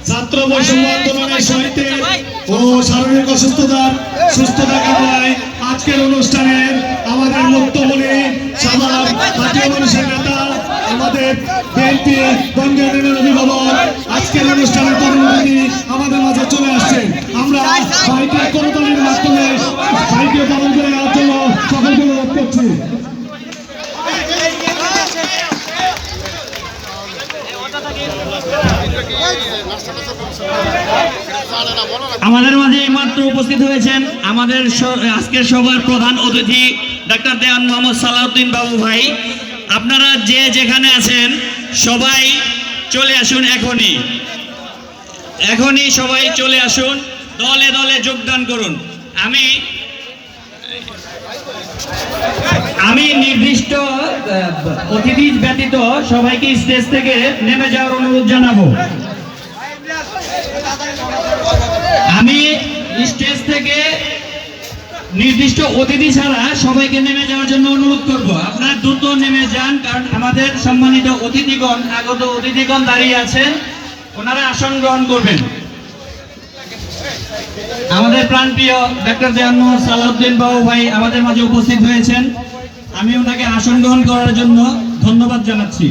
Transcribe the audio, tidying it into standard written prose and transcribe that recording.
ছাত্র বৈষম্য আন্দোলনের শহীদদের ও শারীরিক অসুস্থতার সুস্থতা কামনায় আজকের অনুষ্ঠানের আমাদের মুক্তমণি সবার জাতীয় মানুষের নেতা আমাদের বিএনপি বঙ্গের অভিভাবক আজকের অনুষ্ঠানের প্রতিনিধি আমাদের মাঝে চলে আসছেন। আমরা ভাইকে করতালির মাধ্যমে ভাইকে পালন করে নেওয়ার জন্য সকলকে অনুরোধ করছি। আমাদের মাঝে মাত্র উপস্থিত হয়েছেন আমাদের আজকের সভার প্রধান অতিথি ডাক্তার দেওয়ান মোহাম্মদ সালাউদ্দিন বাবু ভাই। আপনারা যে যেখানে আছেন সবাই চলে আসুন, এখনই সবাই চলে আসুন, দলে দলে যোগদান করুন। আমি নির্দিষ্ট অতিথি ব্যতীত সবাইকে স্টেজ থেকে নেমে যাওয়ার অনুরোধ জানাবো। আমি স্টেজ থেকে নির্দিষ্ট অতিথি ছাড়া সবাইকে নেমে যাওয়ার জন্য অনুরোধ করব। আপনারা দ্রুত নেমে যান, কারণ আমাদের সম্মানিত অতিথিগণ, আগত অতিথিগণ দাঁড়িয়ে আছেন, ওনারা আসন গ্রহণ করবেন। আমাদের প্রাণপ্রিয় ডাক্তার দেওয়ান মোহাম্মদ সালাউদ্দিন বাবু ভাই আমাদের মাঝে উপস্থিত হয়েছেন। আমি ওনাকে আসন গ্রহণ করার জন্য ধন্যবাদ জানাচ্ছি।